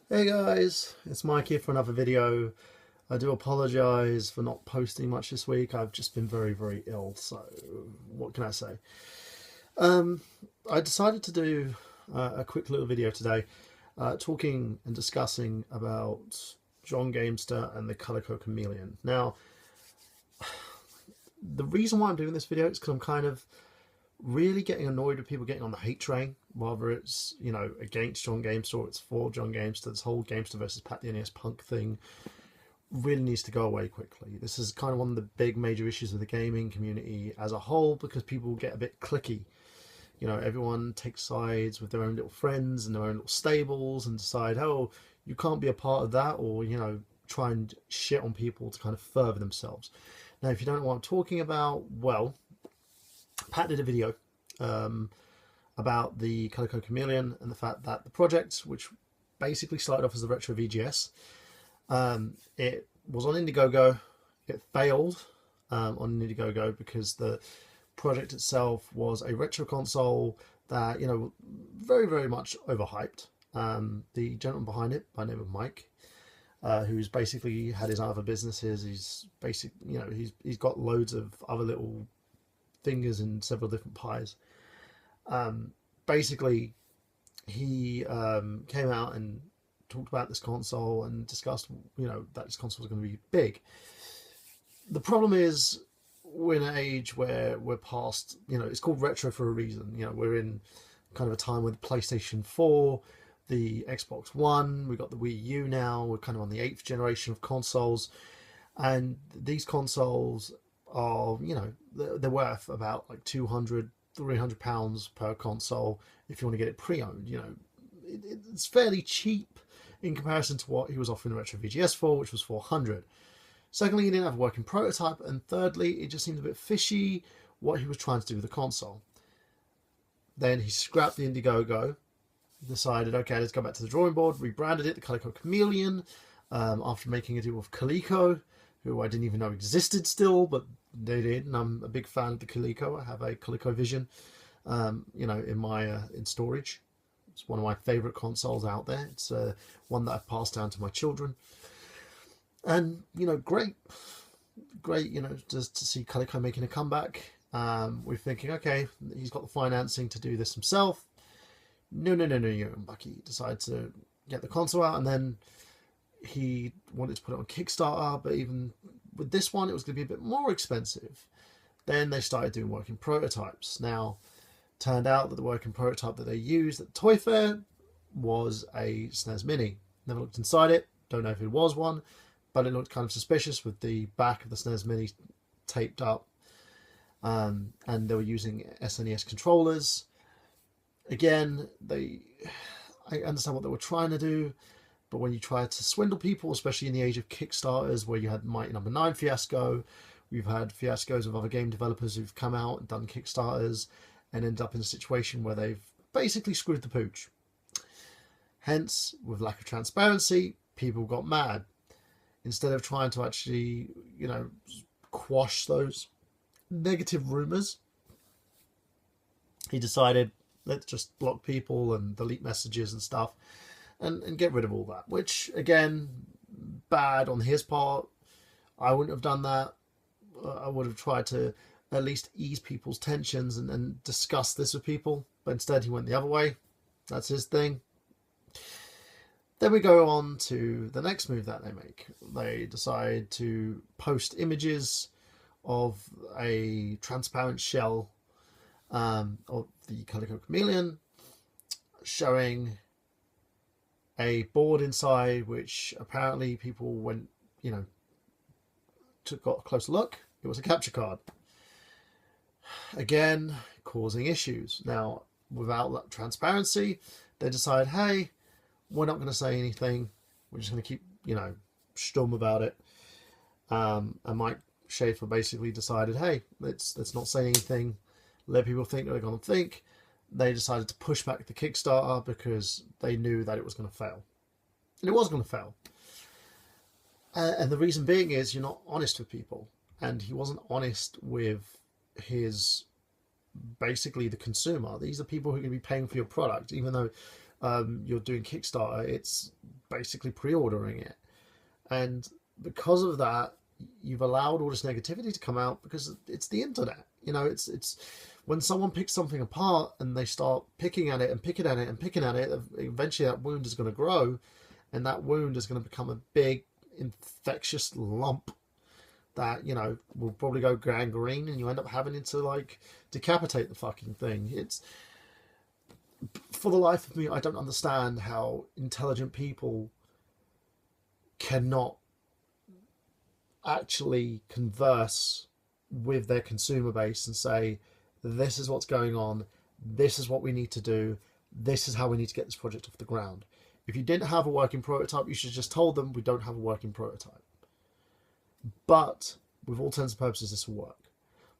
Hey guys, it's Mike here for another video. I do apologise for not posting much this week. I've just been very ill, so what can I say? Um, I decided to do a quick little video today, talking and discussing about John Gamester and the Coleco chameleon. Now, the reason why I'm doing this video is because I'm kind of really getting annoyed with people getting on the hate train, whether it's, against John Gamester or it's for John Gamester. This whole Gamester versus Pat the NES Punk thing really needs to go away quickly. This is kind of one of the big major issues with the gaming community as a whole, because people get a bit cliquey. Everyone takes sides with their own little friends and their own little stables and decide, oh, you can't be a part of that, or, try and shit on people to kind of further themselves. Now, if you don't know what I'm talking about, well, Pat did a video about the Coleco Chameleon and the fact that the project, which basically started off as the Retro VGS, it was on Indiegogo. It failed on Indiegogo because the project itself was a retro console that, very much overhyped. The gentleman behind it, by the name of Mike, who's basically had his other businesses. He's got loads of other little fingers in several different pies. Basically, he came out and talked about this console and discussed, that this console was going to be big. The problem is, we're in an age where we're past, it's called retro for a reason. We're in kind of a time with the PlayStation 4, the Xbox One, we've got the Wii U now, we're kind of on the 8th generation of consoles, and these consoles are, they're worth about like £200-300 per console if you want to get it pre-owned. It's fairly cheap in comparison to what he was offering the Retro VGS for, which was 400. Secondly, he didn't have a working prototype, and thirdly, it just seemed a bit fishy what he was trying to do with the console. Then he scrapped the Indiegogo, decided, okay, let's go back to the drawing board, rebranded it the Coleco Chameleon, after making a deal with Coleco, who I didn't even know existed still, but they did, and I'm a big fan of the Coleco. I have a ColecoVision, in my in storage. It's one of my favourite consoles out there. It's one that I've passed down to my children. And, great, just to see Coleco making a comeback. We're thinking, okay, he's got the financing to do this himself. No. Bucky decided to get the console out, and then he wanted to put it on Kickstarter, but even with this one, it was going to be a bit more expensive. Then they started doing working prototypes. Now, turned out that the working prototype that they used at the Toy Fair was a SNES Mini. Never looked inside it, don't know if it was one, but it looked kind of suspicious with the back of the SNES Mini taped up. And they were using SNES controllers. Again, I understand what they were trying to do, but when you try to swindle people, especially in the age of Kickstarters, where you had Mighty Number 9 fiasco, we've had fiascos of other game developers who've come out and done Kickstarters and ended up in a situation where they've basically screwed the pooch. Hence, with lack of transparency, people got mad. Instead of trying to actually, quash those negative rumours, he decided, let's just block people and delete messages and stuff and get rid of all that. Which, again, bad on his part. I wouldn't have done that. I would have tried to at least ease people's tensions and discuss this with people. But instead he went the other way. That's his thing. Then we go on to the next move that they make. They decide to post images of a transparent shell of the Coleco Chameleon, showing a board inside, which apparently people went, got a close look. It was a capture card. Again, causing issues. Now, without transparency, they decide, hey, we're not going to say anything. We're just going to keep, stum about it. And Mike Schaefer basically decided, hey, let's not say anything. Let people think what they're going to think. They decided to push back the Kickstarter because they knew that it was going to fail. And it was going to fail. And the reason being is you're not honest with people. And he wasn't honest with his, basically, the consumer. These are people who are going to be paying for your product. Even though you're doing Kickstarter, it's basically pre-ordering it. And because of that, you've allowed all this negativity to come out because it's the internet. You know, it's when someone picks something apart and they start picking at it and picking at it and picking at it, eventually that wound is going to grow, and that wound is going to become a big infectious lump that, you know, will probably go gangrene, and you end up having to like decapitate the fucking thing. It's, for the life of me, I don't understand how intelligent people cannot actually converse with their consumer base and say, this is what's going on, this is what we need to do, this is how we need to get this project off the ground. If you didn't have a working prototype, you should have just told them we don't have a working prototype. But with all intents and purposes, this will work.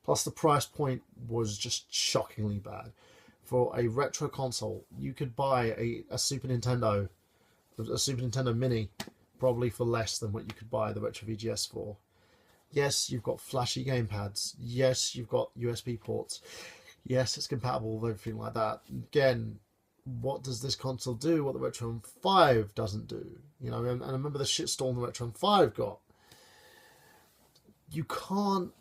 Plus the price point was just shockingly bad. For a retro console, you could buy a Super Nintendo Mini probably for less than what you could buy the Retro VGS for. Yes, you've got flashy gamepads. Yes, you've got USB ports. Yes, it's compatible with everything like that. Again, what does this console do what the Retron 5 doesn't do? You know, and I remember the shitstorm the Retron 5 got. You can't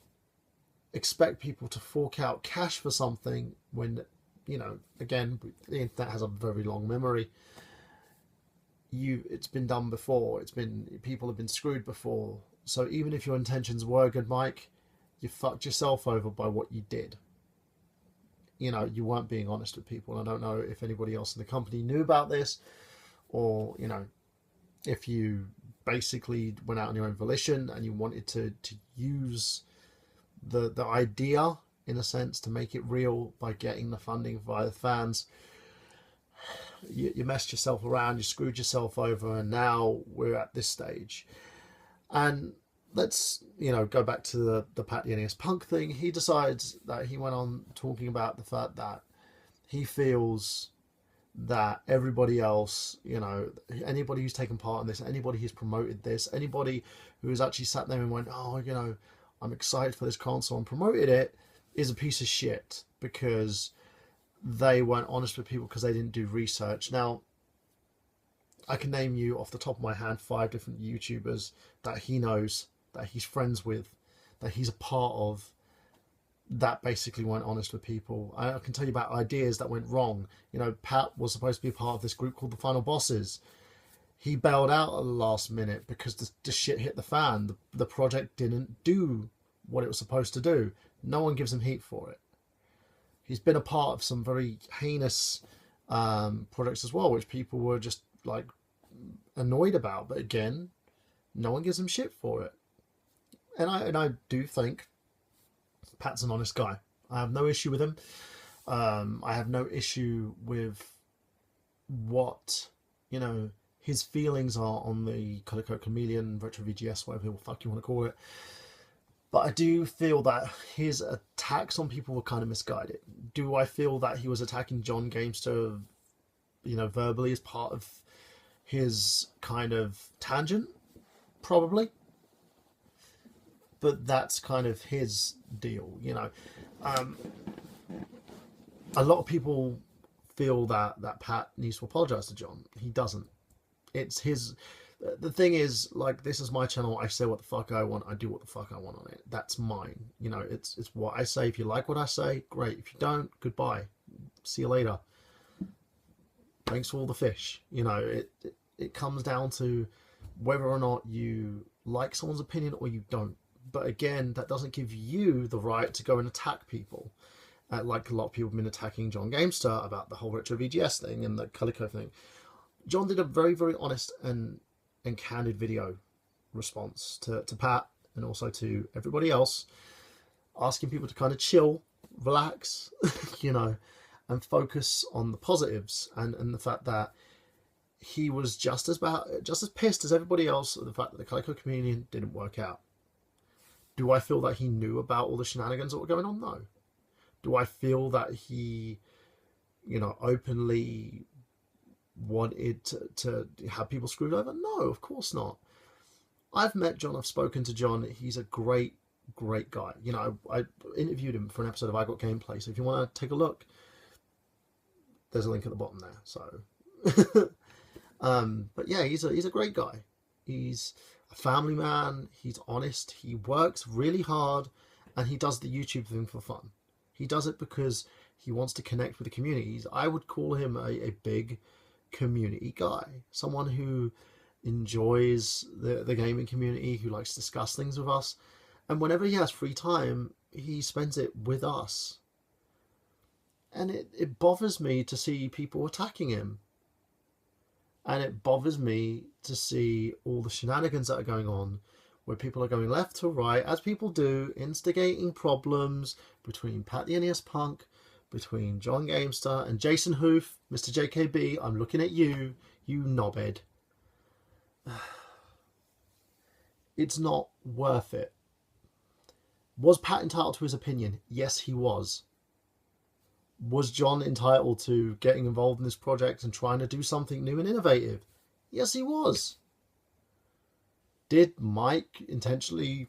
expect people to fork out cash for something when, you know, again, the internet has a very long memory. It's been done before. People have been screwed before. So even if your intentions were good, Mike, you fucked yourself over by what you did. You know, you weren't being honest with people. And I don't know if anybody else in the company knew about this, or, you know, if you basically went out on your own volition and you wanted to use the idea, in a sense, to make it real by getting the funding via the fans. You messed yourself around, you screwed yourself over, and now we're at this stage. And let's, you know, go back to the Pat the NES Punk thing. He decides that he went on talking about the fact that he feels that everybody else, you know, anybody who's taken part in this, anybody who's promoted this, anybody who has actually sat there and went, oh, you know, I'm excited for this console and promoted it, is a piece of shit because they weren't honest with people because they didn't do research. Now, I can name you off the top of my hand 5 different YouTubers that he knows, that he's friends with, that he's a part of, that basically weren't honest with people. I can tell you about ideas that went wrong. You know, Pat was supposed to be a part of this group called the Final Bosses. He bailed out at the last minute because the shit hit the fan. The project didn't do what it was supposed to do. No one gives him heat for it. He's been a part of some very heinous projects as well, which people were just like annoyed about. But again, no one gives him shit for it. And I do think Pat's an honest guy. I have no issue with him. I have no issue with what, you know, his feelings are on the Coleco Chameleon, Retro VGS, whatever the fuck you want to call it. But I do feel that his attacks on people were kind of misguided. Do I feel that he was attacking John Gamester, you know, verbally as part of his kind of tangent? Probably. But that's kind of his deal, you know. A lot of people feel that Pat needs to apologize to John. He doesn't. It's his... The thing is, like, this is my channel. I say what the fuck I want. I do what the fuck I want on it. That's mine. You know, it's what I say. If you like what I say, great. If you don't, goodbye. See you later. Thanks for all the fish. You know, it comes down to whether or not you like someone's opinion or you don't. But again, that doesn't give you the right to go and attack people. Like a lot of people have been attacking John Gamester about the whole Retro VGS thing and the Coleco thing. John did a very, very honest and candid video response to Pat and also to everybody else, asking people to kind of chill, relax, you know, and focus on the positives and the fact that he was just as pissed as everybody else at the fact that the Coleco Chameleon didn't work out. Do I feel that he knew about all the shenanigans that were going on? No. Do I feel that he, you know, openly wanted to have people screwed over? No, of course not. I've met John, I've spoken to John. He's a great guy. You know, I interviewed him for an episode of I Got Gameplay, so if you want to take a look, there's a link at the bottom there. So But yeah, he's a great guy. He's a family man. He's honest. He works really hard, and he does the YouTube thing for fun. He does it because he wants to connect with the communities. I would call him a big community guy, someone who enjoys the gaming community, who likes to discuss things with us. And whenever he has free time, he spends it with us. And it bothers me to see people attacking him. And it bothers me to see all the shenanigans that are going on, where people are going left to right, as people do, instigating problems between Pat the NES Punk, between John Gamester and Jason Hoof. Mr. JKB, I'm looking at you, you knobhead. It's not worth it. Was Pat entitled to his opinion? Yes, he was. Was John entitled to getting involved in this project and trying to do something new and innovative? Yes, he was. Did Mike intentionally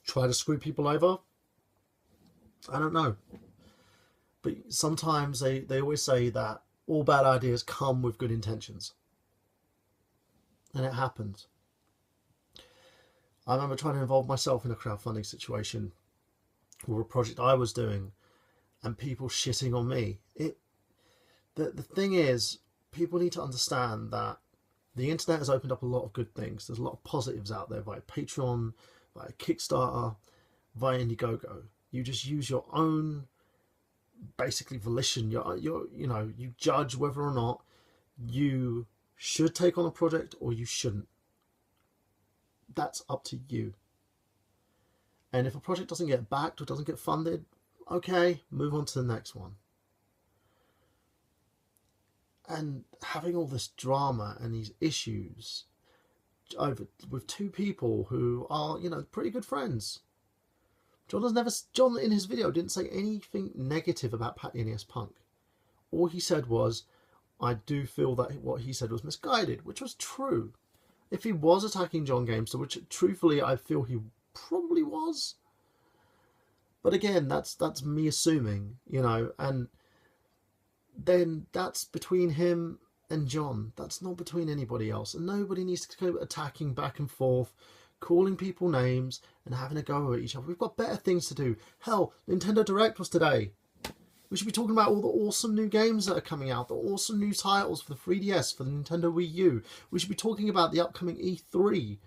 try to screw people over? I don't know. But sometimes they always say that all bad ideas come with good intentions. And it happened. I remember trying to involve myself in a crowdfunding situation with a project I was doing, and people shitting on me. The thing is, people need to understand that the internet has opened up a lot of good things. There's a lot of positives out there via Patreon, via Kickstarter, via Indiegogo. You just use your own, basically, volition. You judge whether or not you should take on a project or you shouldn't. That's up to you. And if a project doesn't get backed or doesn't get funded, okay, move on to the next one. And having all this drama and these issues over with two people who are, pretty good friends. John in his video didn't say anything negative about Pat the NES Punk. All he said was, I do feel that what he said was misguided, which was true. If he was attacking John Gamester, which truthfully I feel he probably was. But again, that's me assuming, and then that's between him and John. That's not between anybody else. And nobody needs to go attacking back and forth, calling people names and having a go at each other. We've got better things to do. Hell, Nintendo Direct was today. We should be talking about all the awesome new games that are coming out, the awesome new titles for the 3DS, for the Nintendo Wii U. We should be talking about the upcoming E3,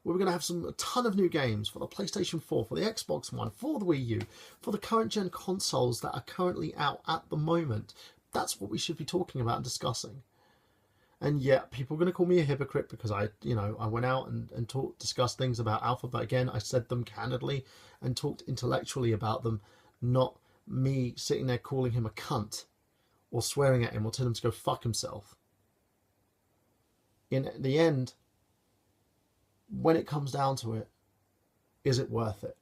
where we're going to have a ton of new games for the PlayStation 4, for the Xbox One, for the Wii U, for the current gen consoles that are currently out at the moment. That's what we should be talking about and discussing. And yeah, people are going to call me a hypocrite because I went out and discussed things about Alpha, but again, I said them candidly and talked intellectually about them, not me sitting there calling him a cunt or swearing at him or telling him to go fuck himself. In the end, when it comes down to it, is it worth it?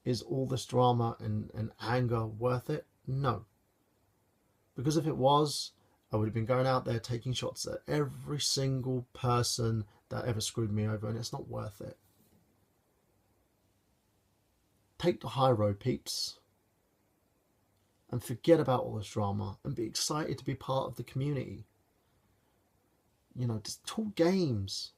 Is all this drama and anger worth it? No. Because if it was, I would have been going out there taking shots at every single person that ever screwed me over, and it's not worth it. Take the high road, peeps. And forget about all this drama and be excited to be part of the community. Just talk games.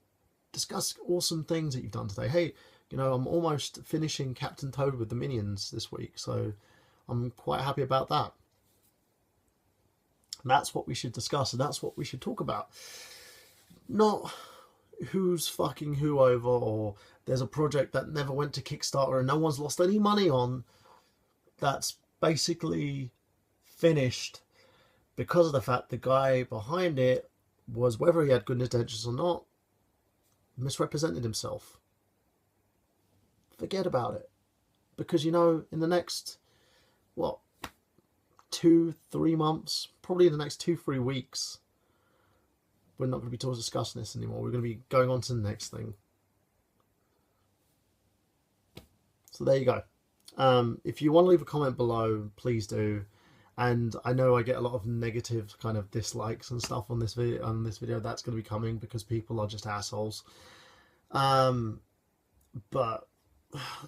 Discuss awesome things that you've done today. Hey, I'm almost finishing Captain Toad with the Minions this week, so I'm quite happy about that. And that's what we should discuss, and that's what we should talk about. Not who's fucking who over, or there's a project that never went to Kickstarter and no one's lost any money on. That's basically finished because of the fact the guy behind it was, whether he had good intentions or not, misrepresented himself. Forget about it. Because, in the next, 2-3 months, probably in the next 2-3 weeks, we're not going to be discussing this anymore. We're going to be going on to the next thing. So there you go. If you want to leave a comment below, please do. And I know I get a lot of negative kind of dislikes and stuff on this video. That's going to be coming because people are just assholes. But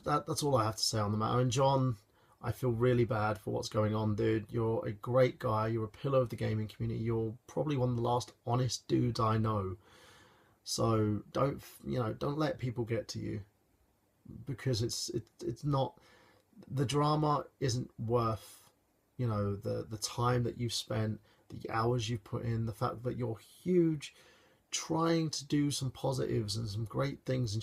that's all I have to say on the matter. And John, I feel really bad for what's going on, dude. You're a great guy. You're a pillar of the gaming community. You're probably one of the last honest dudes I know. So don't let people get to you, because it's not, the drama isn't worth, the time that you've spent, the hours you've put in, the fact that you're huge, trying to do some positives and some great things and